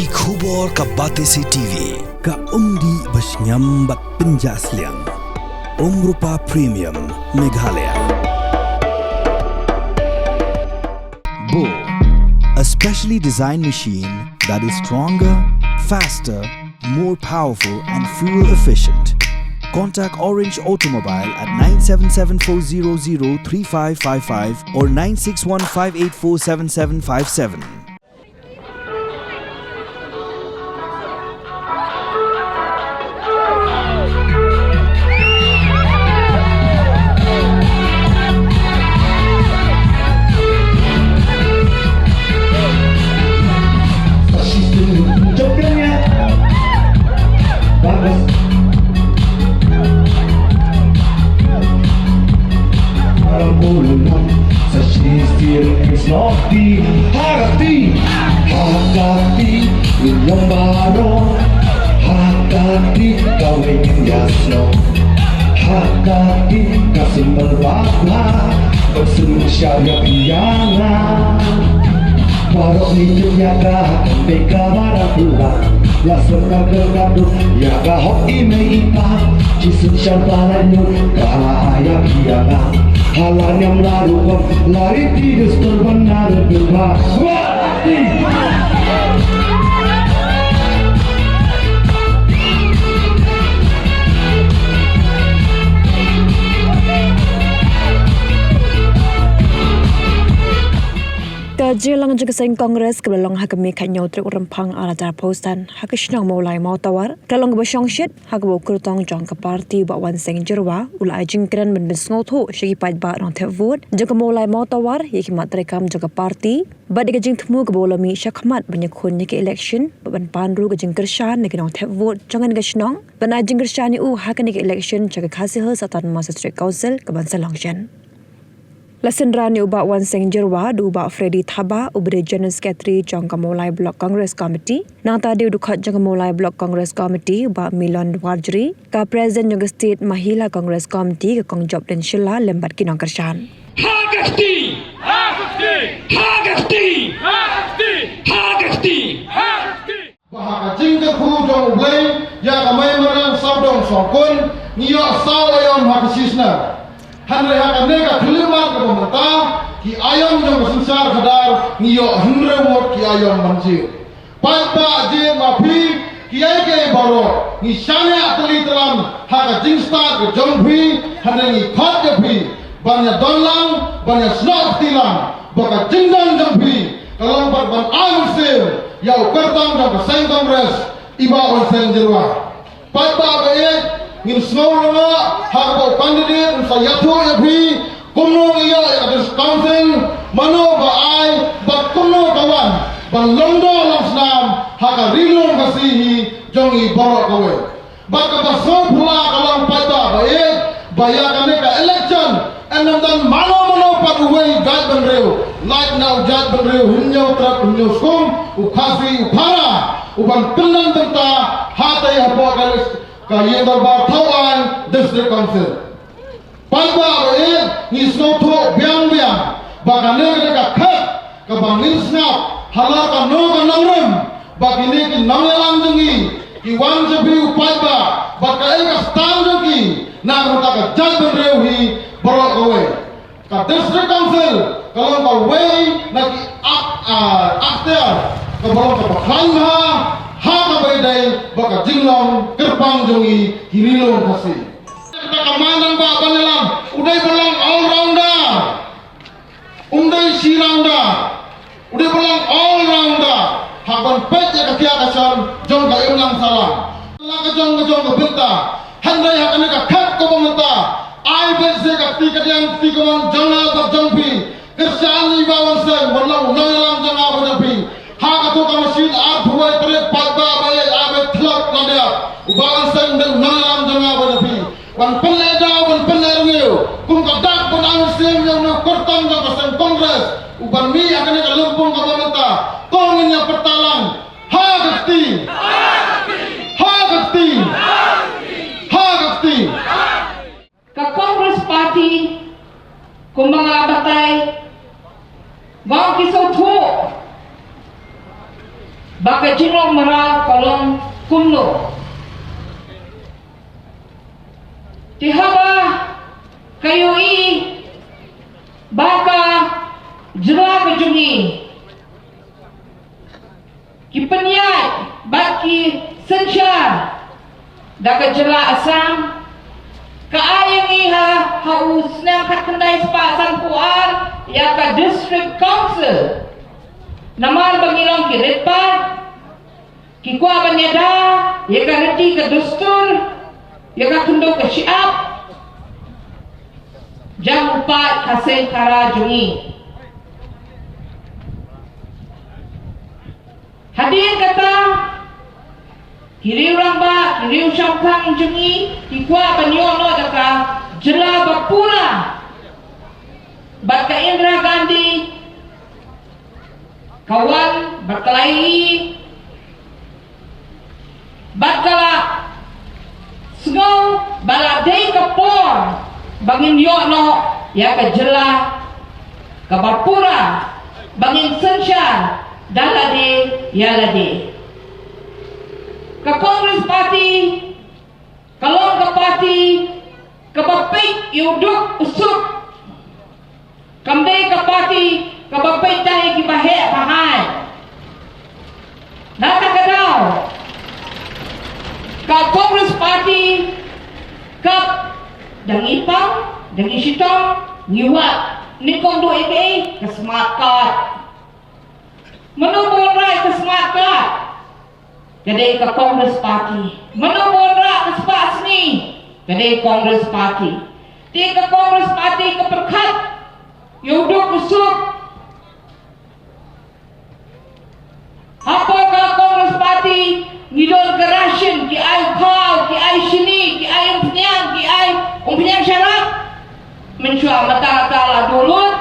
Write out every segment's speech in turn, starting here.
Ki khubor ka Batesi TV. Ka umdi basnyam bat penjasliang. Rupa Premium Meghalaya. Bo, a specially designed machine that is stronger, faster, more powerful and fuel efficient. Contact Orange Automobile at 977-400-3555 or 961-584-7757. Hakati yang baru, hakati kau ingin jasno, hakati kasih berwarna berseluruh biangan. Baru itu jaga mereka barang pulang, ya serta gaduh, ya gahok ime ipa, cisun syarbalanyu kaya biangan. Halan yang lalu lari tidak terbenar benar. Jelang juga seng Kongres kebelang hakami kanyo trik rempang ala jar postan hakishnang mulai mau tawar kelang besyong shit hakbo kurtong jong ke parti ba wan seng jerwa ula jingkran men besnotho shigi paj ba rong the vote juga mulai mau tawar yikimat rekam juga parti ba de jing thmu ke bolami shakmat banyakhun ke election ban panru ke jing kershan ne rong the vote jangan gashnong ban jing kershani u hakan ke election jaga khasih satan masa district council ke ban selangshan. Lasendrani ubah wan seng jerwa du ubah Freddy Thaba ubah General Secretary jangka mulai Block Congress Committee nang tadi udukat jangka mulai Block Congress Committee ubah Milan Warjri ka President jangka State Mahila Congress Committee ke kongjop dan Shilla lembat kinong kershan. Hagasti! Hagasti! Hagasti! Hagasti! Hagasti! Hagasti! Bahaka jingka khu jong ublay ya kamay marang sabdong songkun niyo sawayom hakasisna. Handre haka nega kelimat ke pemerintah ki ayam jong besar kadar niyo hundre wot ki ayam banjir. Papa je mapi ki ay ke baro ni shane atli telam haka jingsta ke jongpi handre ni khat ke pi banya donlang banya snot tilang baka jingdan jongpi kalau ban ayam sel yau kertang jong seng kongres iba on seng jerwa. Papa bae ngin snowrama hakbo candidate sa yatho yapi kumno iya at council mano ba ai ba kumno kawan ban londo lamsnam haka rilong kasihi jongi borok kawe baka ba so pula kalang pada ba bayakan ka election enam dan mano patuway jad benreu like now jad benreu hinyo trak hinyo skum ukasi upara uban kenan tenta hatai hapo kalis kaya darbar Tauan District Council. Palba ni snotho biang baka nega khat ka bangin snap halaka no ka nangrem baki ne ki nangalang jengi ki wan jebi palba baka ega stan jengi na ka ka jal benreuhi borok kowe ka District Council kalau ka way na ki after ka borok ka khanha haka baydai baka jinglong kerbang jongi hirilong kasih. Kita kamanan ba banalang uday balang all rounder, uday si rounder, uday balang all rounder. Hakan pet ya kakia kasan jong ka ilang salam. Laka jong ka binta, handai hakan ka khat ko bamata. Ai bet se ka ti kadiang ti ko man jonga ba jongpi. Kersani bawan se walau nangalang jonga ba jongpi. Haka to ka machine art huwai tere padba baye abe thlak nadia ubawan sang dan nalam janga bonapi wan peleda wan pelerngeu kum ka dak bon ang sem yang no kortang jang sang kongres uban mi akan ka lumpung ka bamata kongin yang pertalang hagati hagati hagati ka Congress Party kung mga batay wang kisotho baka jinglong mara kolong kumno. Tihaba kayo baka jela kejungi kipenyat baki sensyar daga jela asam kaayang iha haus nang kakendai sepasan puar ya ka district council namar bangilong kiritpat kikwa banyada ya ka reti ka dustur ya ka kundo ka syiap jang upat kasih kara jungi. Hadirin kata kiriu ramba kiriu syampang jungi kikwa banyono daka jela bapura baka Indra Gandhi kawan berkelahi bakala sengau baladei kapor bangin yono ya ka jela ka bapura bangin sensyar dalade yalade ka Congress Party kalong ka party ka bapit yuduk usuk kamday ka party ka bapit tayo kibahe pahay natakadaw ka Congress Party kap dang ipang dang isitong ngiwat nikong do ike kasmakat menubun rai kasmakat kadai ka Congress Party menubun rai kaspas ni kadai Congress Party ti ka Congress Party ka perkat yuduk usuk apa ka Congress Party ngidol ke ration ki ay kau ki ay sini ki ay umpenyang syarat mencua mata-mata dulut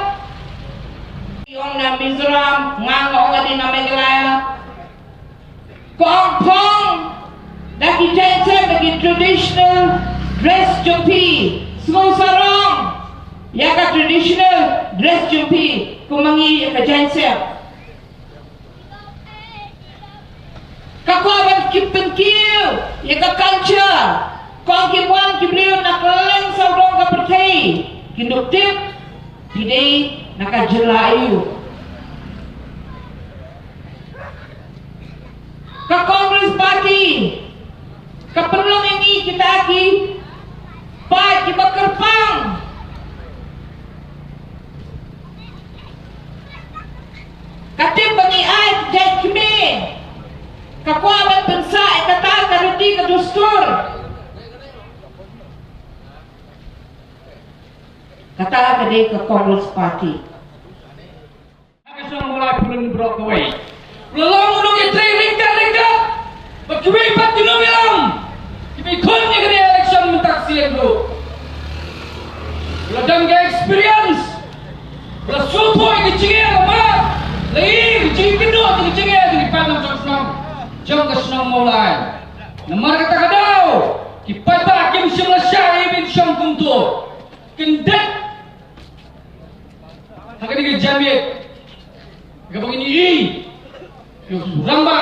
yung na Mizoram ngangong adi na Meghalaya Kompong daki jensem daki traditional dress jumpi semua sarong ya ka traditional dress jumpi kumangi ka jensem kakuaban kipenkil ya ka culture kong kibuan kibriyo nakaleng sa urong kapertay kinduktip pidey nakajelayu ka Congress Party kaperlong ini kita aki pa kibakerpang katip bangi ay jay kime kakuaban pensa kata karuti kadustur kata kadai ke Congress Party. Akan mulai belum Broadway. Belum udah kita ringka. Bagaimana Pak Tino bilang? Kita ikutnya ke election mentaksian dulu. Belum ada experience. Belum suatu yang kecil apa? Lagi kecil kedua kecil di pandang jom jom kesenang mulai. Nomor kata kadau. Kita tak kim semua syai bin syam kuntu. Kendak haka ni jamiyat gabang ini ramba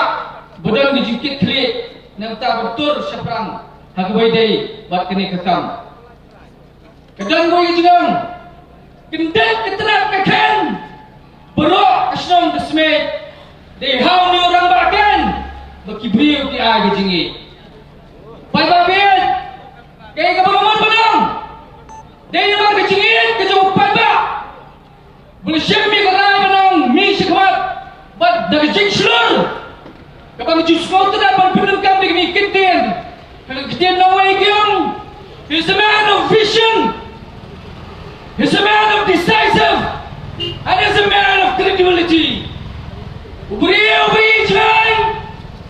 bodang di jikit klik namta betul syafrang haka baidai buat kini kekam kadang boy jingang kendak keterap kakan berok asnong kesmet dei hau ni ramba kan bakibriu ki ai jingi pai babet kay gabang mon padang dei mar kecingin kejauh pai ba boleh syami kalau menang misi kuat, buat dari jingslur. Kapag jingslur tu dapat penungkam dengan kintin. Kalau kintin nawai kiong, he's a man of vision, he's a man of decisive, and he's a man of credibility. Ubriyo bijay,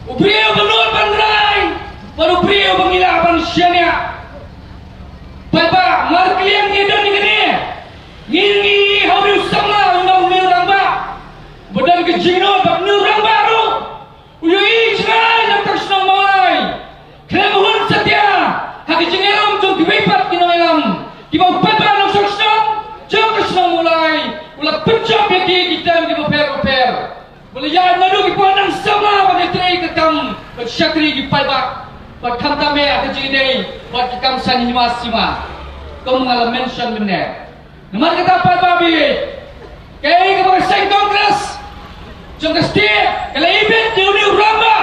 ubriyo benur bandrai, baru ubriyo bengilapan syania. Bapa markliang ngedan ni. Ngini haru sama undang orang ba badan kejino bab ni orang baru uyui jangan nak kasno mai kemuhun setia hak jengelam jom diwepat kinoelam kibau papa nak kasno jom kasno mulai ulah pencap yaki kita di paper boleh ya nadu kipuan bersyakri di Palbak buat kamtame akan jadi buat kikam sanima sima kau mengalami mention benar nomor kata Palbak bibit kaya kepada Seng Kongres jangka setiap kalau ibit di Uni Uramba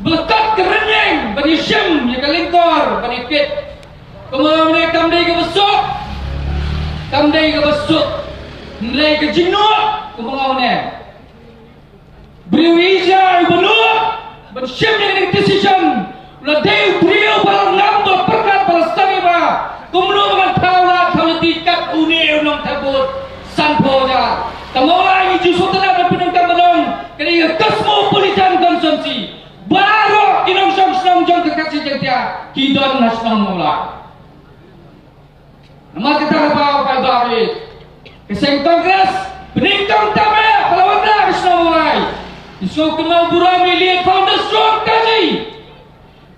berlekat kerenyeng bani Syem yang kalingkor bani Kit kemudian kamdai ke besok nilai ke jinuk kemudian Briwija ibunuh bersyam dengan decision ladai beliau barang nambah perkat berstani ba kumno dengan taulah tikat uni unang tabut sanpoja kamula ini justru telah berpenengkan menong kini cosmopolitan konsumsi baru inong som jong kekasih jengtia kidon nasional mula nama kita apa baik keseng kongres peningkang tamaya pelawan nasional mulai Islam kenal burami lihat founder strong kaji.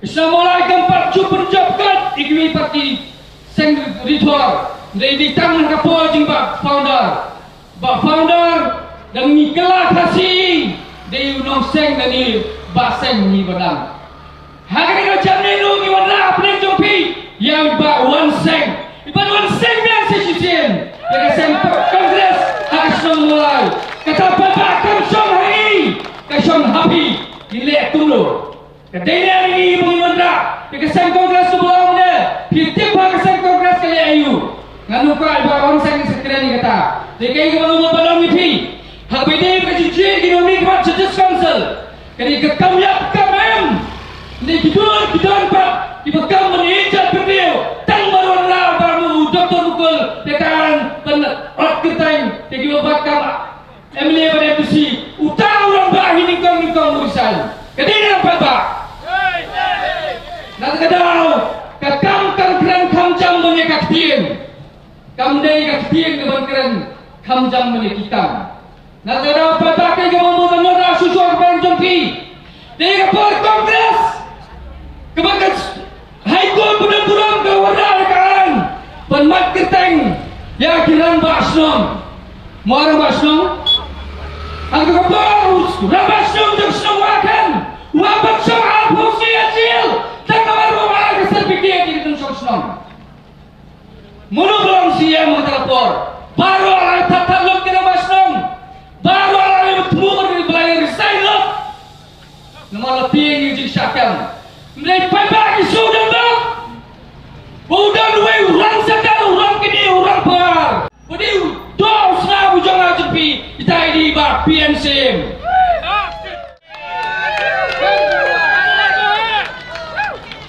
Islam mulai keempat cukup jabkat ikwi parti seng ritual. Dari tangan kapal jimba founder dan nikelah kasih dari unong seng dari baseng ni badang. Hari ini jam ni lu ni wala pening jompi yang ba wan seng. Iban wan seng yang sesisian. Dari seng kongres Islam mulai. Kata bapak kamsong hari. Kasyong happy dilek tulu kadaya ini mengendra ke Seng Kongres sebelum dia hitip ke Seng Kongres kali ayu nganu ka ba orang seng sekeren ni kata dekai ke bangun balong ipi hak bede ke cici ginomi ke Justice Council kali ke kamyap kamem ni kidul pak di bekam menijat beliau tang baru la baru doktor bukul dekan penat ketang tegi bakam Emily pada besi utang orang bah ini kau urusan kedina apa pak nak kedau kakam keren kamjam menyekak tien kamdai kaktien keban kamjam menyekikam nak kedau apa pak ke ngomong menora susu keban jompi dari kapal kongres kebakan high court bulan-bulan ke wadah rekaan penmat keteng ya kiran basnom muara basnom Aku kebarus, rabas nung jeng sewakan, wabak soal fungsi acil, tak kamar rumah kesal pikir di teng song. Mulu belum siang mengelapor, baru alai tataluk di rabas nung, baru alai bertemu di belayar resign nomor lebih yang jeng syakam, mulai pabak isu dan bang, udah luwe orang sekal, orang kini orang par, budi dong senang bujang ajepi. Kita ini bah PNCM.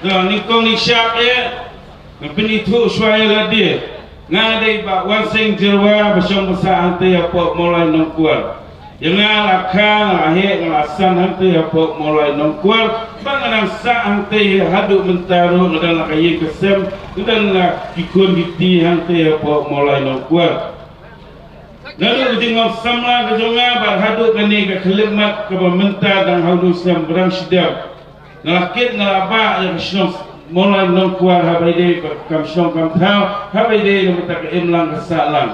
Dah nikong ni siap ya. Ngepini tu suai ladi. Ngadai bah wanseng jerwa bersong besar hantai apa mulai nongkual. Jangan lakang lahir ngelasan hantai apa mulai nongkual. Bangan sa hantai haduk mentaru ngedan lakayi kesem ngedan kikun diti hantai apa mulai nongkual. Lalu jengok samla kejonga berhadut kini ke kelimat ke pemerintah dan haudus yang berang sedap. Ngelakit ngelabak yang kesyong mulai nongkuar habaidai kamsyong kamtau habaidai yang bertak imlang kesalang.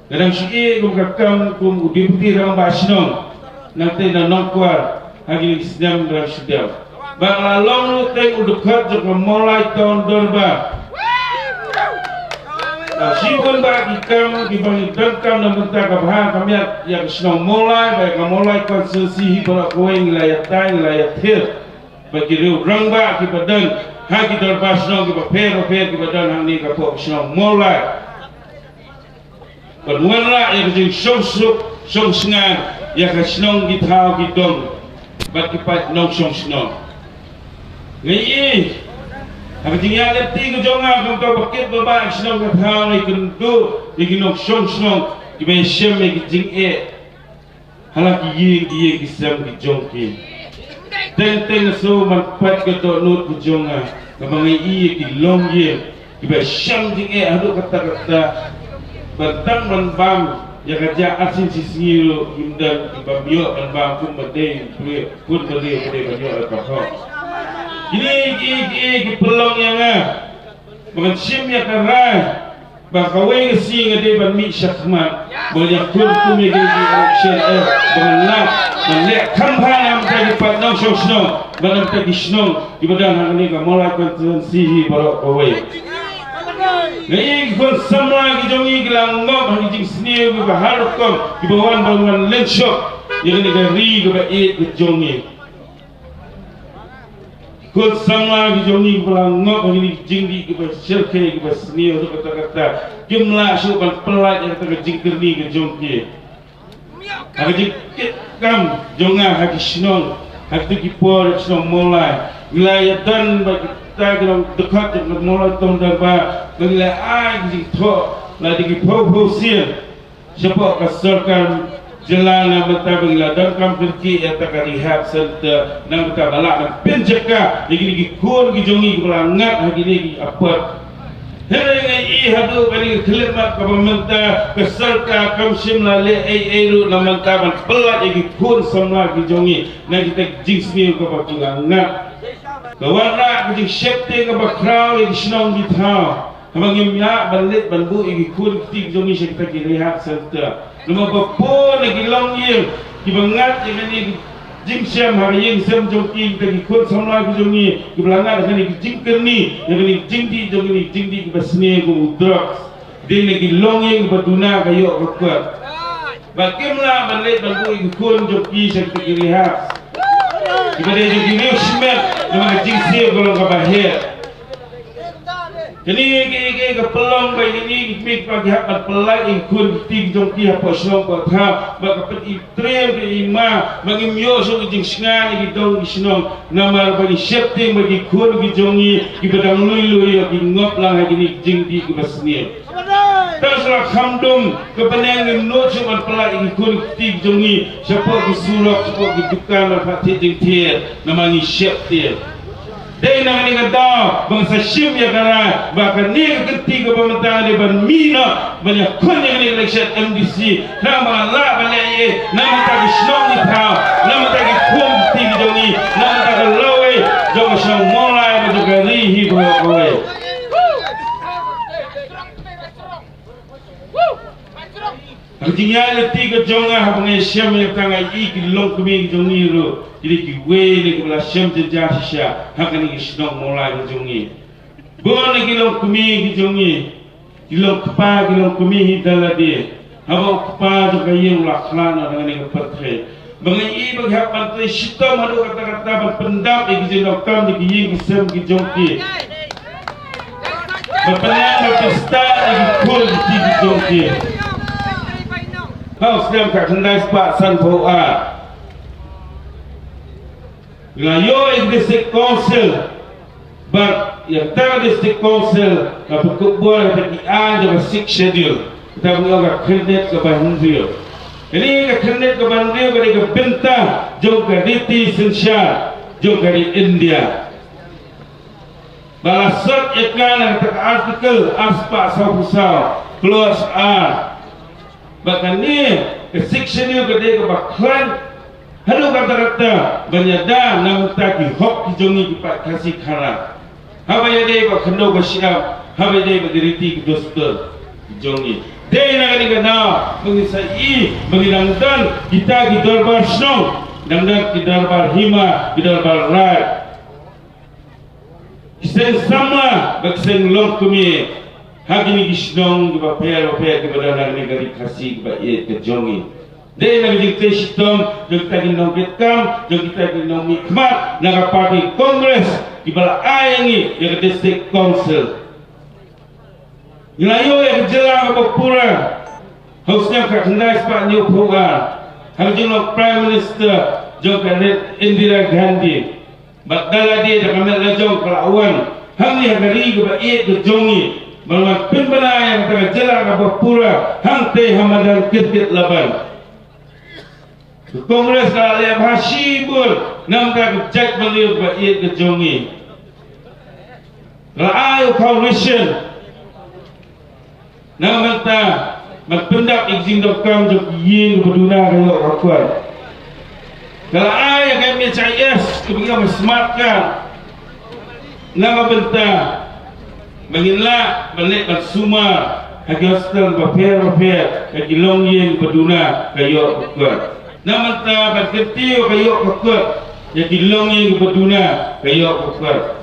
Kadang syii kumkakam kum udipti dalam basyong nanti na nongkuar hagi sedang berang sedap. Bang lalong lu teng udekat juga mulai tahun dorba. Sipun bagi kamu dibagi dengkam dan bentak kebahan kami yang senang mulai baik mulai konsesi hiburan kue wilayah tay wilayah hil bagi riu rangba kita dan hagi terbasno kita per kita dan hani kapok senang mulai bermuara yang jadi song senang yang senang kita gidong bagi pat nong song senang ngai Aku tinggal letih ke jonga kau tahu paket babak senang kau ikut tu ikinok song kibai syam ikijing halak ye kisam kijongki teng so manfaat ke tok nut ke jonga kamangi ki long ye kibai syam jing adu kata bantang bam ya kerja asin sisngilo himdan ibamyo bam pun badai pun badai banyo kau ini pelong yang mengensim ya kerana Bakawai ngasi ngade ban mi syakmat boleh kun kumi gigi auction banyak banyak kampanye menjadi patnong sosno banyak tadi sno di badan hang ni kamulai konstitusi baru kawai ngai kon samla gi jongi gilang ngop hang jing sni gi baharukom di bawan bangunan lenshop yang ni gari gi ba e gi jongi Kut sama di jongi pulang ngok ini jingdi ke berserkai ke berseni untuk kata-kata jumlah sukan pelat yang kata jingkerni ke jongki. Hak jingkit kam jonga hak sinong hak tu kipor sinong mulai wilayah bagi kita kalau dekat dengan mulai tahun depan wilayah jingto lah di kipor sian siapa kasorkan jalan yang bertabung dan kam pergi atau rehab center yang bertabung dan penjaga lagi kur gijongi berangat lagi apa hari ini hadu bagi khidmat pemerintah peserta kamsim lale airu naman taban pelat lagi kur semua gijongi na kita jingsni ke bakungangat kawana gijing safety ke bakrau lagi sinong ditau kamangim ya balik banbu lagi kur gijongi kita rehab center Nama bapa lagi longyil dibangat dengan ni jingsiam hari yang sem jongki kita ikut sama lagi jongi dibelangat dengan ni jingkerni dengan ni jingdi jongi ni jingdi berseni ku drugs dia lagi longyil berduna kayu berkuat bagaimana balik bantu ikut jongki kita rehab kita dia jongi ni semet dengan jingsiam kalau kabahir jadi ke pelong bayi ini mik bagi hak pelai ikut ting jongki apa slong ko tha ba ka itrem ke ima bagi myo so jing sngan ki dong snong namar bagi safety bagi kun ki jongi ki badang lui ki ngop lang ha ni jing di ki basni tasra khamdum ke peneng no cuma pelai ikut ting jongi siapa ki sulok siapa ki dukan fa ti ting tier namani safety Dai na ni kata bangsa sim ya kana bahkan ni keti ke pemerintahan di ban mina banyak kon yang ni election MDC nama la balai nama tak snong ni tau nama tak kum ti jongi nama tak lawe jong sang mulai berjari hi boleh Artinya leti ke jonga habangai siam yang tangai iki long kemi jongi ru jadi ki we ni kula siam jeja sya hakani isnong mulai jongi bon ki long kemi ki jongi ki long kpa ki long kemi hidalade habo kpa jo kayeng laklana dengan ni pertre bangai i bagi hak pantai sitam adu kata-kata pendap iki jong kam di ki sem ki jongi berpenang berpesta iki kul ki jongi Kau sedang kat kendai sepak San Poa. Ngayo District Council, but yang tahu District Council, apa kubuat kita kian jaga 6 schedule. Kita punya kat kredit ke Bandar. Ini kat kredit ke Bandar ke bentang, jom ke Riti Sensha, jom ke India. Balasot ikan yang tak artikel aspak sausau, close R. Bahkan ni section ni kedai ke baklan halu kata-kata banyada nam taki hok ki jongi ki pat kasih khara haba ya dei ba khando ba siap haba dei ba diriti ki dostor jongi dei na ni kana bagi sai bagi nangdan kita ki darbar snong nangdan ki darbar hima ki darbar rai kisen sama baksen long kumi Hagini kisnong di bapel ke badan negara kasih baik ke jongi. Dei nak jengte sistem jeng kita ginong ketkam jeng kita ginong mikmat naga parti kongres di bala ayangi yang district council. Ngelayo yang jelang apa pura harusnya kat kendai sepak new program. Harusnya prime minister jeng Indira Gandhi. Badala dia dah ambil lajong kelawan. Hang ni hari ke baik ke jongi. Malam pembina yang tengah jalan apa pura hangte hamadan kirkit laban. Kongres kali Hashibul nampak cek beliau baik ke jongi. Raai coalition nampak berpendak izin dokam jok yin berduna kayu rakuan. Kalau ayah kami CIS kemudian smartkan nama bentang Menginlah balik bersumar hagi hostel baper hagi longyeng baduna kayo kuat namanta berketiu kayo kuat hagi longyeng baduna kayo kuat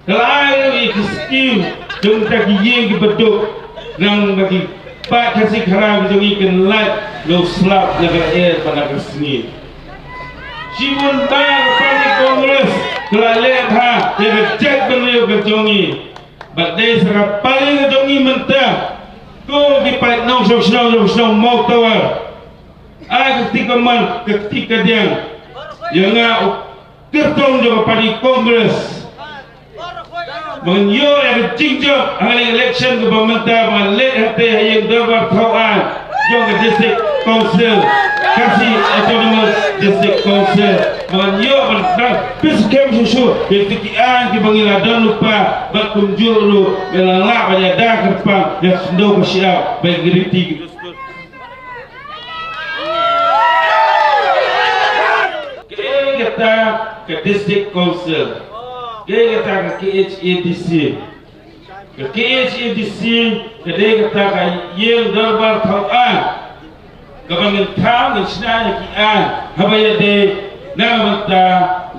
kalai kiskim jong ta giyeng beduk nang bagi pak kasih harang jong ikan light lo slap naga air pada kesini Simon Bayang Parti Kongres telah lihat dia kecek beliau kejongi badai serap paling kejongi mentah ko dipaik nong sok mau tawar ketika dia yang kertong juga Parti Kongres menyo yang cingjok hari election ke pemerintah mengalit hati yang dapat tauan jong ke district council kasih autonomous district council menyo berdak piskem susu yang tikian di bangiladan lupa berkunjur lu melalak banyak dah kerpang yang sendau bersiap bagi riti kita ke district council kita ke KHADC kedai kita ke yang darbar tauan kebangitan dan senang kian habaya de nama kita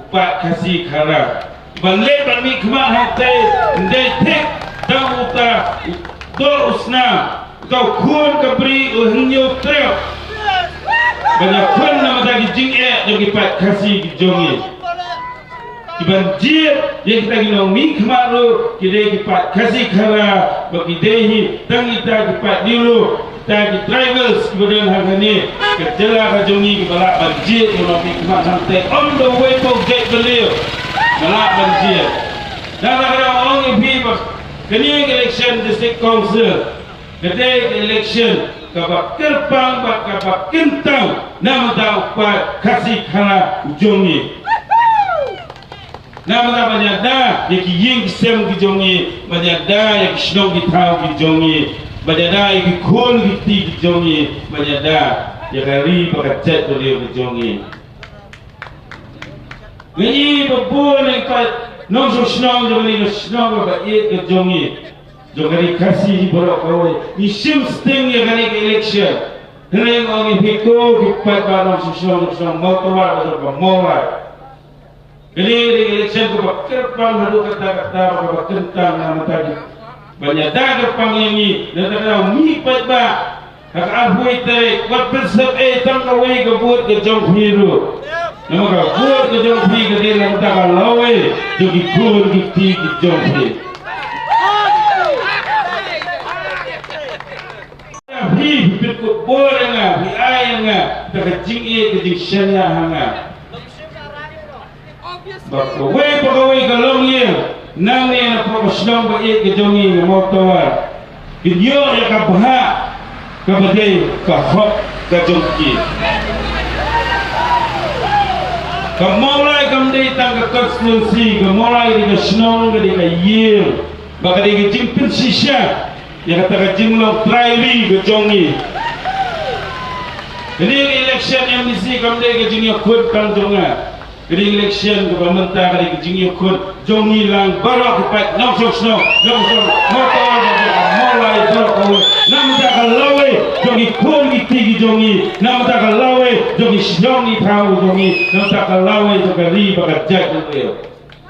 upat kasih kara balik bermi kemak hati ndai tek dan uta dor usna kau kun keberi uhinyo treo banyak pun nama tadi jing'e yang upat kasih jongi banjir yang kita ginau mi kemaru kita kipat kasih kara bagi dehi dan kita kipat dulu kita drivers kemudian hari ini kejala kajongi kebalak banjir yang mi kemat sampai on the way to get beliau balak banjir dan ada orang ibi kini election district council kedai election kabak kerpang kabak kentang nama tak upat kasih kara jongi nama tak banyak dah yang kiyeng kisem kijongi banyak dah yang kisnong kitau kijongi banyak dah yang kikul kiti kijongi banyak dah yang kari pakacet beliau kijongi ini berbuat yang kat nong sosnong jomani sosnong baik kijongi jom kari kasih borok kawai ni sim sting yang kari ke election kena orang hiko kipat barang sosnong mau keluar atau mau ini election ko bakirpang hadu kata-kata ko bakentang nama tadi banyak dah pang ini dan tak mi pat ba hak arhui tare wat bersep tang kawai ke buat ke jong hiru nama ka buat ke jong hi ke dia nam tak lawe jogi kur giti ke jong hi hi pit ko boranga hi ayanga tak jingi ke jing shanya hanga pegawai galong ye nang ni na profesional ba ye kejongi mo tawar kinyo ya ka bha ka bade ka hok ka jongki ka mulai kam dei tang ka konstitusi ka mulai di snong ka di ka ye ba ka di jimpin sisha ya ka ta jinglo traili ka jongi ini election yang misi kam dei ka jingyo khut kang jonga Kering election ke pemerintah kali kejing yukun jongi lang barok kepat nong sok motor mulai barok kau nam tak lawe jongi kun giti jongi nam tak lawe jongi snongi tahu jongi nam tak lawe jogari bakat jak tu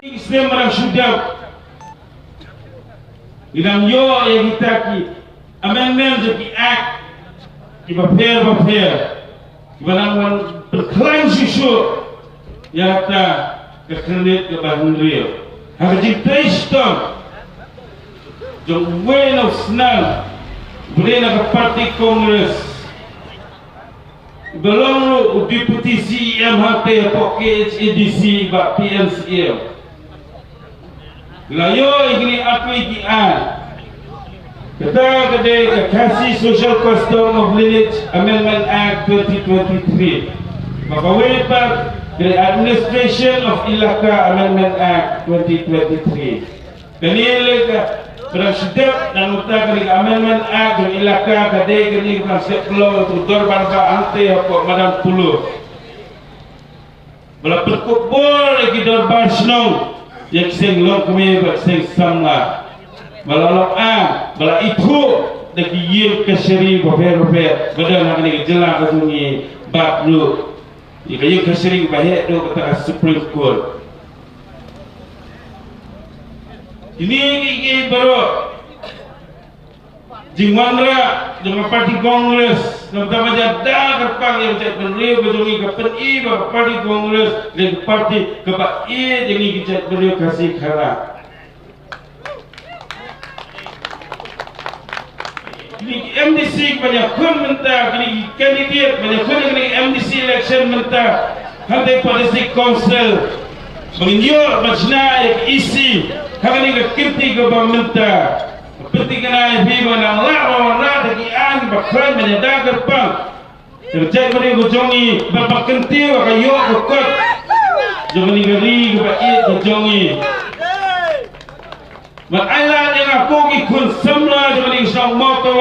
Islam orang sudah idam yo yang kita ki amendment jogi act ki baper ki balangan berklaim susu ya ta kekredit ke bahan real haji Preston jom weno senang boleh nak Parti Kongres belum lu deputi CEM hati apa KHADC ba PNCM layo ini apa ikian kita kedai kasih Social Custom of Lineage Amendment Act 2023 maka wepat the Administration of Ilaka Amendment Act 2023. Kini lega bersedap dan utak kali Amendment Act dan Ilaka kadai kini bersedap pulau untuk dorban ka ante apa madam puluh. Bala berkubur lagi dorban senong yang sing long kami bersing sama. Bala bala itu daki ye kasiri bofer badan hak ni jelas katungi bab lu ye kasiri bahaya do kata Supreme Court ini baru Jingwandra dengan parti Kongres nama jada kerpang yang cek beliau berjungi ke PNI parti Kongres dan parti kepak I dengan cek beliau kasih kalah. Ini MDC banyak kun mentah, ini kandidat banyak kun ini MDC election mentah. Hantai politik council menginjau macna yang isi, kami ini kirti ke mentah. Penting kena ibu menang lah dagi an bakal menyedar kerpang terjadi pada kujongi bapak kentil kayu kekot jangan digeri kebaik kujongi berailah yang aku ikut semula jangan diisang motor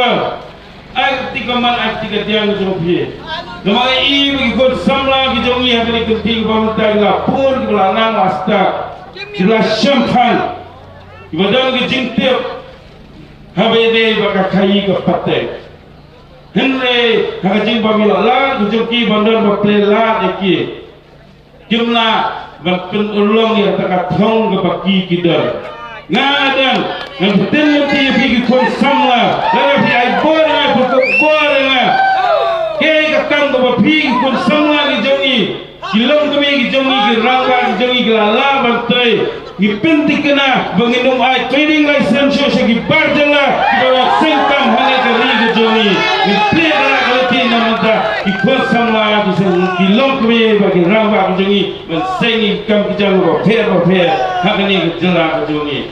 akti keman akti ketiang kujongi nama ibu ikut semula kujongi akan kentil pemerintah lapor ke belakang astak jelas syampan ibadah kejintip habede baka kai ke patek henre hajing pamila la kujuki bandar baplela eki jumla bakun ulong ya taka thong ke baki kidar ngadang ngan betul ti pigi kon samla la fi ai bora pokok bora ke kakang ke pigi kon samla ki jongi kilong kami ki jongi ki rangga ki jongi ki lala bantai Ipinti kena menginum air trading license segi barjala kita sengkam hanya kali kejongi ipli adalah kaliti namanta ikut sama kilom kami bagi ramba kejongi mensengi kam kijang roper hak ini kejelah kejongi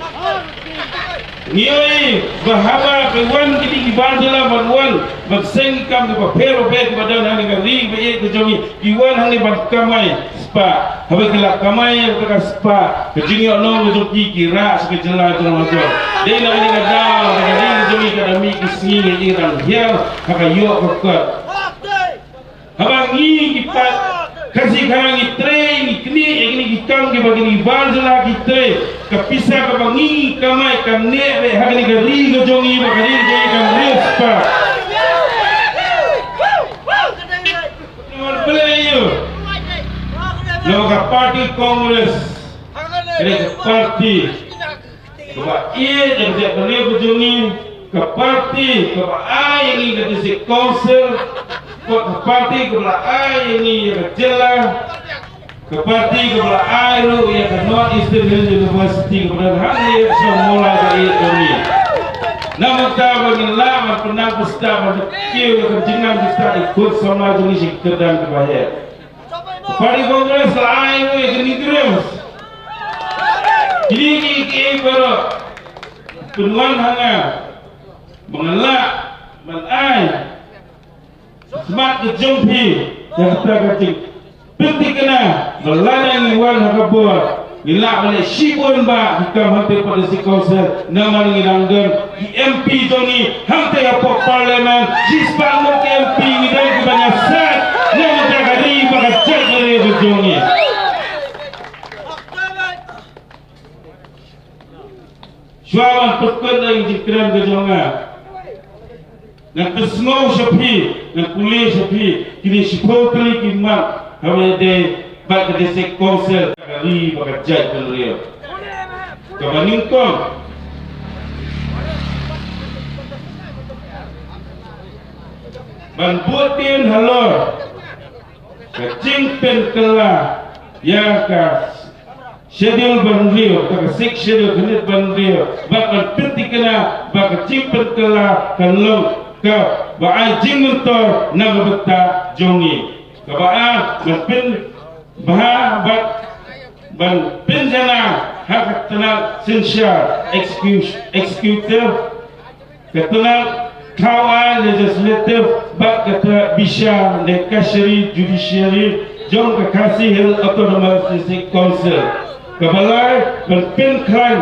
Nioi bahaba kewan kini barjala banwan mensengi kam roper kepada nani kali bayi kejongi iwan hani kamai spa habis kelak kamai yang terkas spa kejongi orang kejongi kira sekejelah macam dia nak ini kadang dia kejongi kadami kisni ngiran hial haka yok kekot habang ni kita kasih karang itre ini kita ke bagi ni barjala kita kepisah ke bangi kamai kamne haka ni kari kejongi bagi jadi kamne spa Loka parti Kongres ini parti kepada ia yang tidak boleh berjungi ke parti kepada ai ini ke si council ke parti kepada ai ini yang jelas ke parti kepada ai lu yang ke North Eastern University kepada hari semula dari ini namun tak bagi lama pernah pesta pada kau yang jenang pesta ikut sama jenis kedang kebayar Parti Kongres lain itu yang terus. Ini baru penuan hanga mengelak menai semak kejumpi yang kita kacik penting kena melalui iwan hakabuat nilak balik sibun ba kita hantar pada si kawasan nama ngiranggan di MP Joni hantar apa parlimen jispan ke MP ngirang kebanyak set nama jagari pakai cek dari Joni Suaman pekun dari jikran ke Jonga nak kesengau syafi nak kuliah syafi kini sipotri kimat hamade bak desek konsel kali bakajat beliau kebaningkong ban buatin halor kacing pen kela ya ka schedule beliau ka sik schedule kenit beliau bak penting kena bak kacing pen kela kalong ka ba jing mentor na beta jongi kabaan ben bahabat ban penjana hak tenang sinsya executive ketenang kawan legislative bak kata bisa lekasiri judiciary jom kekasih Hill Autonomous District Council kebalai ban penklan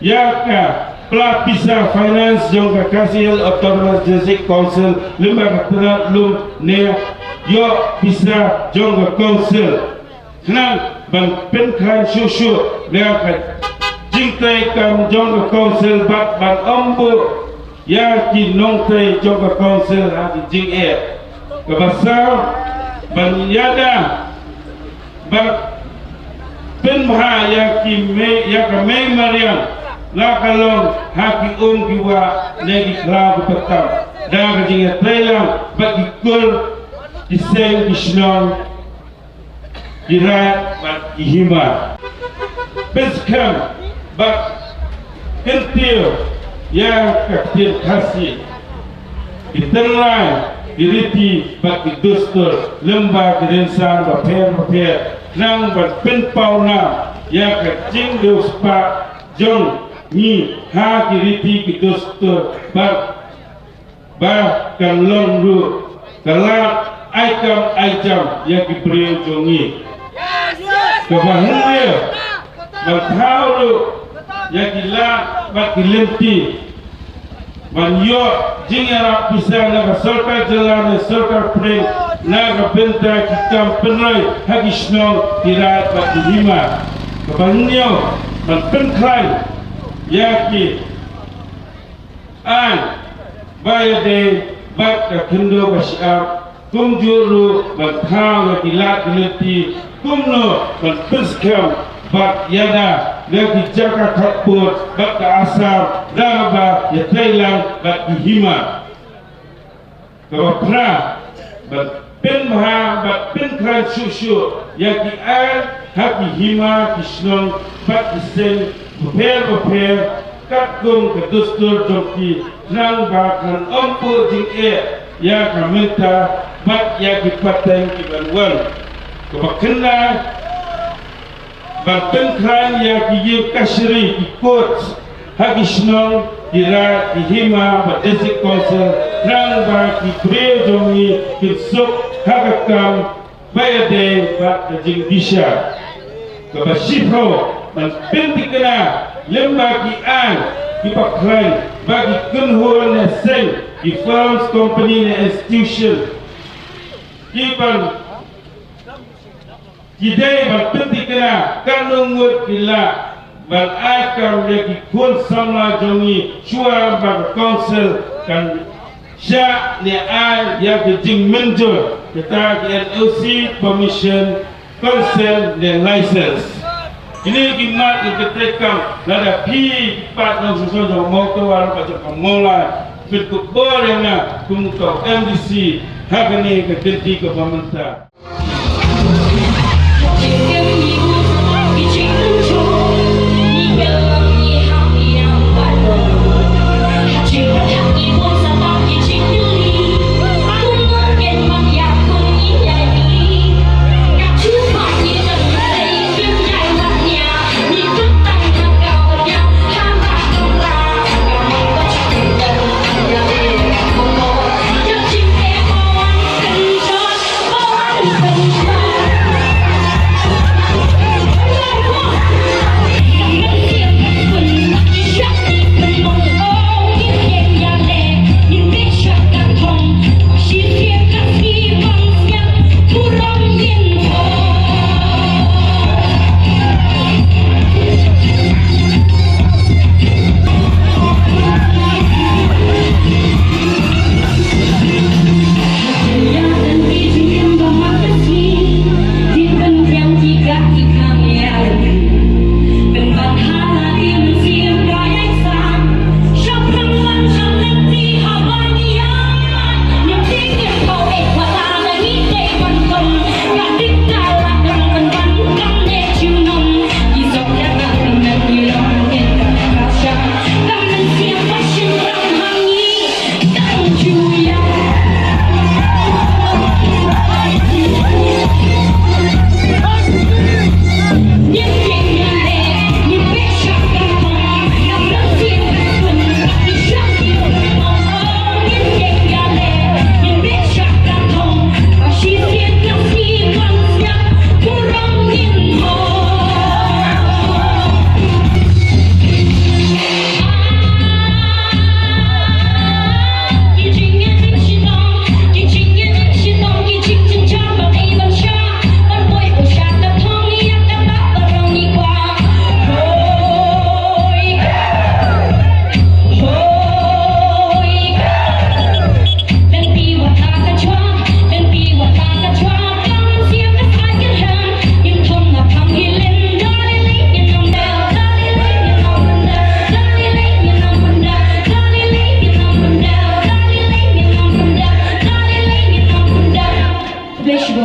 yaka pelapisa finance jom kekasih Hill Autonomous District Council lembaga ketenang lum ne yo bisa jong ke council kenang ban penklan susu dia jingtai kam jong ke council ban ombu ya ki nong tei jong ka council ha ki jing ke pasal ban yada ba pen ha ya ki me ya ka me mariam la kalong ha ki ki wa ne ki kla ku petam da ka jing teilang ba ki kul ki seng ki shnong kira ba ki hima peskam ba kentil ya kaktir kasih diterlai diriti bagi dostor lembah kedensan baper nang berpenpau na ya kacing dos pa jong ni ha diriti ke dostor ba kalong ru kalak aikam ya kibri jongi kebahagia bertau ru ya gila bak lemti banyo jingara bisa na sarkar jalan sarkar pre na benta kitam penai hagisno tirat bak lima kebanyo ban penklai ya ki an bayade bak kendo basyab kumjuru ban thang tilat lemti kumno ban penskam bak yada lagi jaga kaput bak asam daba ya Thailand bak hima kapra bak pen maha bak pen kran susu ya ki an haki hima kisnon bak isen beper katung kedustur jongki nang bakan ompu jing ya kamenta bak ya ki pateng ki banwan kapakena Banteng kran ya kiye kasri ikut hagisnong ira ihima badesik konser nang ba kibre jongi kisuk hagakam bayade ba kajing disha kabashipro man pentikena lemba ki an kipakran bagi kunhur ne seng ki firms company ne institution kiban Kidai berpenting kena kanungut kila berakar lagi kun sama jongi suara bagi council kan syak ni ai yang kejing menjur kita NOC permission council dan license ini kimat diketekam nada pi pat nang susun motor warna baca pemula berkut borena kumukau MDC hagani kegenti ke pemerintah Bye.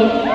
Islam